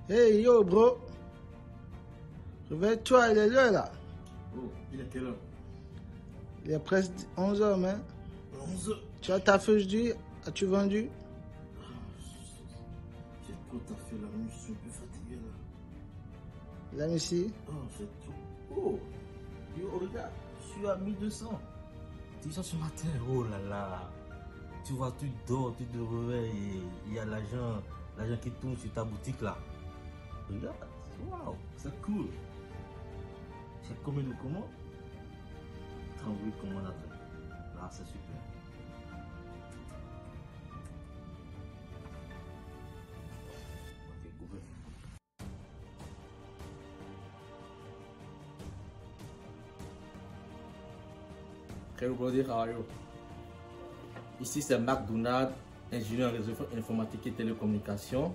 Hey yo bro, réveille-toi, il est l'heure là. Oh, il est quelle heure? Il est presque 11 h, man. 11 h. Tu as ta feuille d'huile, as-tu vendu? J'ai trop taffé la nuit, je suis un peu fatigué là. Là, ici. Oh, c'est trop. Oh, yo, regarde, je suis à 1200. Déjà ce matin, oh là là. Tu vois, tu dors, tu te réveilles et il y a l'argent qui tourne sur ta boutique là. Regarde, waouh, c'est cool. C'est combien de commandes? 38 commandes à faire. Là, c'est super. Ok, coupé. Hello brother, how are you? Ici c'est Marc Donald, ingénieur en réseau informatique et télécommunications,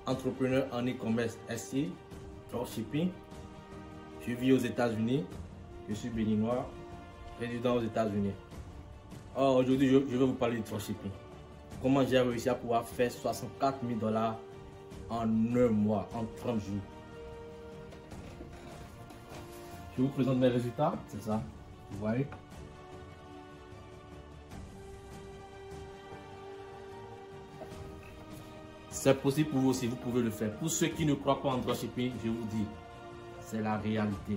entrepreneur en e-commerce SI, dropshipping. Je vis aux États-Unis, je suis béninois, résident aux États-Unis. Alors aujourd'hui je vais vous parler de dropshipping. Comment j'ai réussi à pouvoir faire 64 000 $ en un mois, en 30 jours. Je vous présente mes résultats, c'est ça, vous voyez. C'est possible pour vous aussi, vous pouvez le faire. Pour ceux qui ne croient pas en dropshipping, je vous dis, c'est la réalité.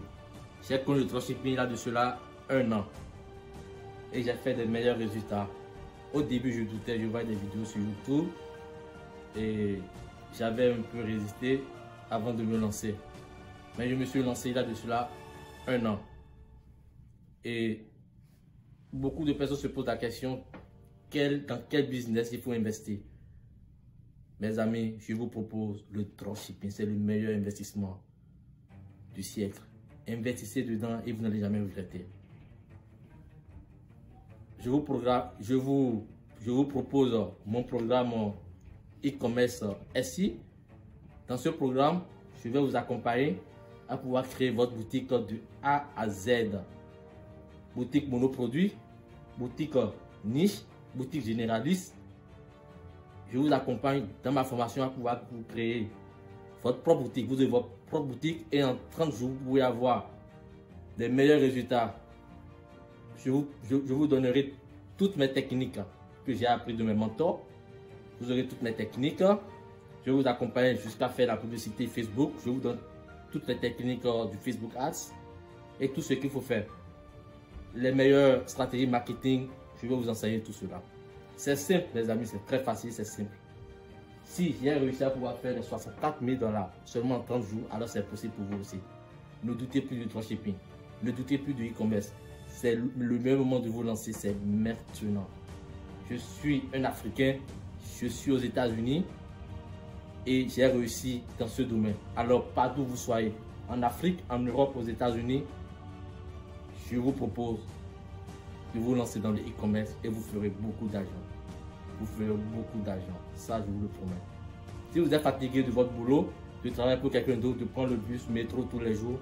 J'ai connu le dropshipping là de cela 1 an. Et j'ai fait des meilleurs résultats. Au début, je doutais, je voyais des vidéos sur YouTube. Et j'avais un peu résisté avant de me lancer. Mais je me suis lancé là de cela 1 an. Et beaucoup de personnes se posent la question, dans quel business il faut investir. Mes amis, je vous propose le dropshipping. C'est le meilleur investissement du siècle. Investissez dedans et vous n'allez jamais regretter. Je vous propose mon programme e-commerce SI. Dans ce programme, je vais vous accompagner à pouvoir créer votre boutique de A à Z. Boutique monoproduit, boutique niche, boutique généraliste. Je vous accompagne dans ma formation à pouvoir vous créer votre propre boutique. Vous avez votre propre boutique et en 30 jours, vous pouvez avoir des meilleurs résultats. Je vous donnerai toutes mes techniques que j'ai apprises de mes mentors. Vous aurez toutes mes techniques. Je vous accompagne jusqu'à faire la publicité Facebook. Je vous donne toutes les techniques du Facebook Ads et tout ce qu'il faut faire. Les meilleures stratégies marketing, je vais vous enseigner tout cela. C'est simple, les amis, c'est très facile, c'est simple. Si j'ai réussi à pouvoir faire les 64 000 $ seulement en 30 jours, alors c'est possible pour vous aussi. Ne doutez plus du dropshipping, ne doutez plus du e-commerce. C'est le meilleur moment de vous lancer, c'est maintenant. Je suis un Africain, je suis aux États-Unis et j'ai réussi dans ce domaine. Alors, partout où vous soyez, en Afrique, en Europe, aux États-Unis, je vous propose de vous lancer dans le e-commerce et vous ferez beaucoup d'argent. Vous ferez beaucoup d'argent. Ça, je vous le promets. Si vous êtes fatigué de votre boulot, de travailler pour quelqu'un d'autre, de prendre le bus, métro tous les jours,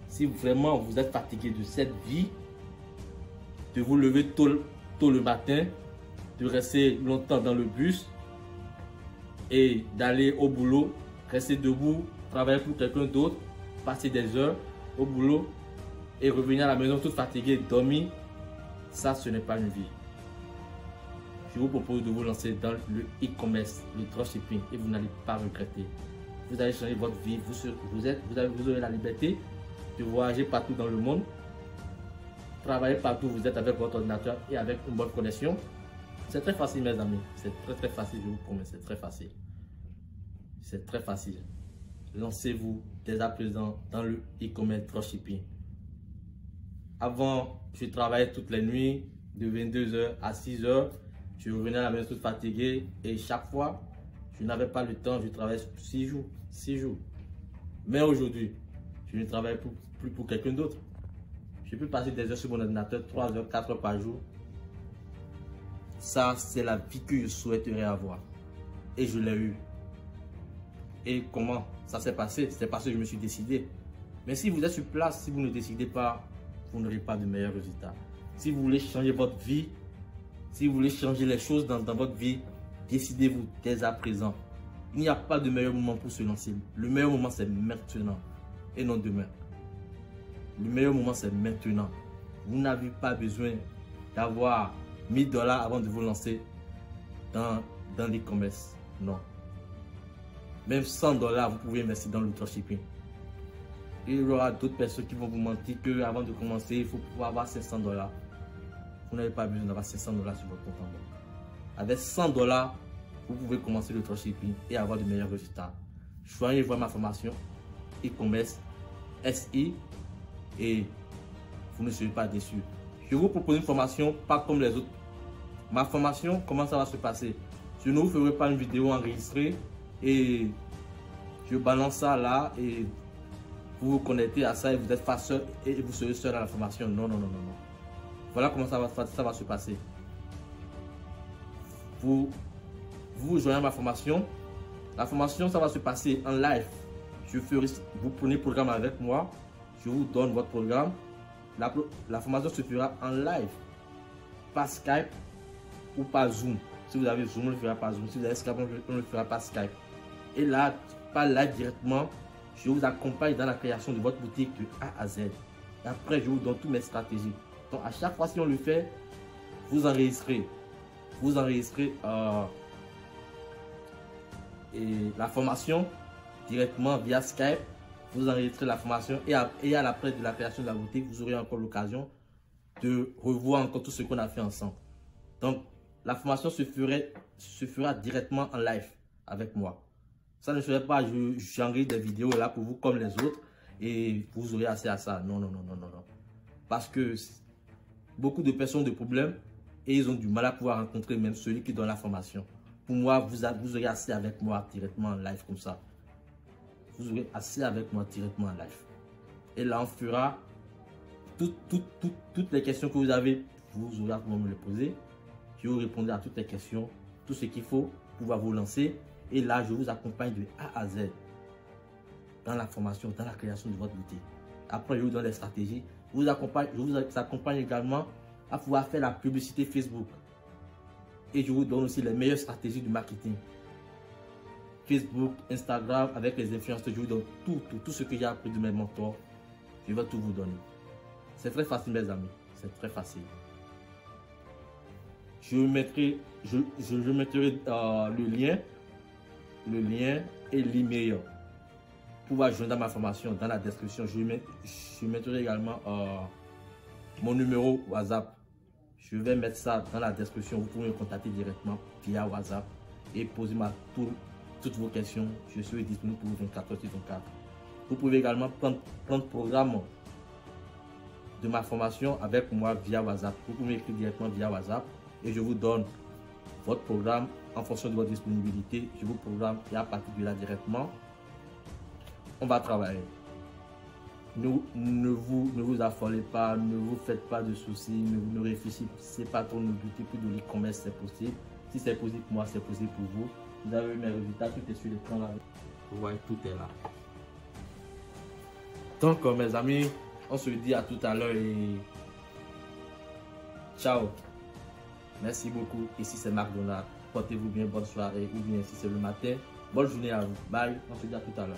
si vraiment vous êtes fatigué de cette vie, de vous lever tôt le matin, de rester longtemps dans le bus et d'aller au boulot, rester debout, travailler pour quelqu'un d'autre, passer des heures au boulot et revenir à la maison tout fatigué, dormir, ça, ce n'est pas une vie. Je vous propose de vous lancer dans le e-commerce, le dropshipping et vous n'allez pas regretter. Vous allez changer votre vie, vous aurez la liberté de voyager partout dans le monde, travailler partout où vous êtes avec votre ordinateur et avec une bonne connexion. C'est très facile, mes amis. C'est très facile, je vous promets, c'est très facile. C'est très facile. Lancez-vous dès à présent dans le e-commerce dropshipping. Avant, je travaillais toutes les nuits de 22 h à 6 h. Je revenais à la maison tout fatigué et chaque fois, je n'avais pas le temps. Je travaillais 6 jours. 6 jours. Mais aujourd'hui, je ne travaille plus pour quelqu'un d'autre. Je peux passer des heures sur mon ordinateur, 3 h, 4 h par jour. Ça, c'est la vie que je souhaiterais avoir. Et je l'ai eu. Et comment ça s'est passé? C'est parce que je me suis décidé. Mais si vous êtes sur place, si vous ne décidez pas, vous n'aurez pas de meilleurs résultats. Si vous voulez changer votre vie, si vous voulez changer les choses dans votre vie, décidez-vous dès à présent. Il n'y a pas de meilleur moment pour se lancer. Le meilleur moment, c'est maintenant et non demain. Le meilleur moment, c'est maintenant. Vous n'avez pas besoin d'avoir 1000 $ avant de vous lancer dans l'e-commerce. Non. Même 100 $, vous pouvez investir dans le dropshipping. Il y aura d'autres personnes qui vont vous mentir qu'avant de commencer, il faut pouvoir avoir 500 $. Vous n'avez pas besoin d'avoir 500 $ sur votre compte en banque. Avec 100 $, vous pouvez commencer le dropshipping et avoir de meilleurs résultats. Choisissez voir ma formation e-commerce SI et vous ne serez pas déçus. Je vous propose une formation pas comme les autres. Ma formation, comment ça va se passer? Je ne vous ferai pas une vidéo enregistrée et je balance ça là et vous vous connectez à ça et vous êtes face seul et vous serez seul à la formation. Non, non, non, non, non. Voilà comment ça va se passer. Vous rejoignez ma formation. La formation, ça va se passer en live. Vous prenez le programme avec moi. Je vous donne votre programme. La formation se fera en live. Pas Skype ou pas Zoom. Si vous avez Zoom, on ne le fera pas Zoom. Si vous avez Skype, on ne le fera pas Skype. Et là, pas live directement. Je vous accompagne dans la création de votre boutique de A à Z. Et après, je vous donne toutes mes stratégies. Donc, à chaque fois si on le fait, vous enregistrez. Vous enregistrez et la formation directement via Skype. Vous enregistrez la formation et à l'après de la création de la boutique, vous aurez encore l'occasion de revoir encore tout ce qu'on a fait ensemble. Donc, la formation se fera directement en live avec moi. Ça ne serait pas, j'enregistre des vidéos là pour vous comme les autres et vous aurez assez à ça. Non, non, non, non, non, non. Parce que beaucoup de personnes ont des problèmes et ils ont du mal à pouvoir rencontrer même celui qui donne la formation. Pour moi, vous aurez assez avec moi directement en live comme ça. Vous aurez assez avec moi directement en live. Et là, on fera toutes les questions que vous avez. Vous aurez à me les poser. Je vous répondrai à toutes les questions, tout ce qu'il faut pour pouvoir vous lancer. Et là, je vous accompagne de A à Z dans la formation, dans la création de votre boutique. Après, je vous donne les stratégies. Je vous accompagne également à pouvoir faire la publicité Facebook. Et je vous donne aussi les meilleures stratégies du marketing. Facebook, Instagram, avec les influenceurs, je vous donne tout ce que j'ai appris de mes mentors. Je vais tout vous donner. C'est très facile, mes amis. C'est très facile. Je mettrai le lien et l'email pour pouvoir joindre ma formation dans la description. Je mettrai également mon numéro WhatsApp. Je vais mettre ça dans la description. Vous pouvez me contacter directement via WhatsApp et poser toutes vos questions. Je suis disponible pour vous 24h/24. Vous pouvez également prendre le programme de ma formation avec moi via WhatsApp. Vous pouvez m'écrire directement via WhatsApp et je vous donne votre programme en fonction de votre disponibilité. Je vous programme et à partir de là directement, on va travailler. Ne vous affolez pas, ne vous faites pas de soucis, ne réfléchissez pas trop, ne doutez plus de l'e-commerce, c'est possible. Si c'est possible pour moi, c'est possible pour vous. Vous avez eu mes résultats, tout est sur l'écran là. Vous voyez, tout est là. Donc, mes amis, on se dit à tout à l'heure et ciao. Merci beaucoup. Ici, c'est Marc Donald. Portez-vous bien, bonne soirée. Ou bien si c'est le matin, bonne journée à vous. Bye. On se dit à tout à l'heure.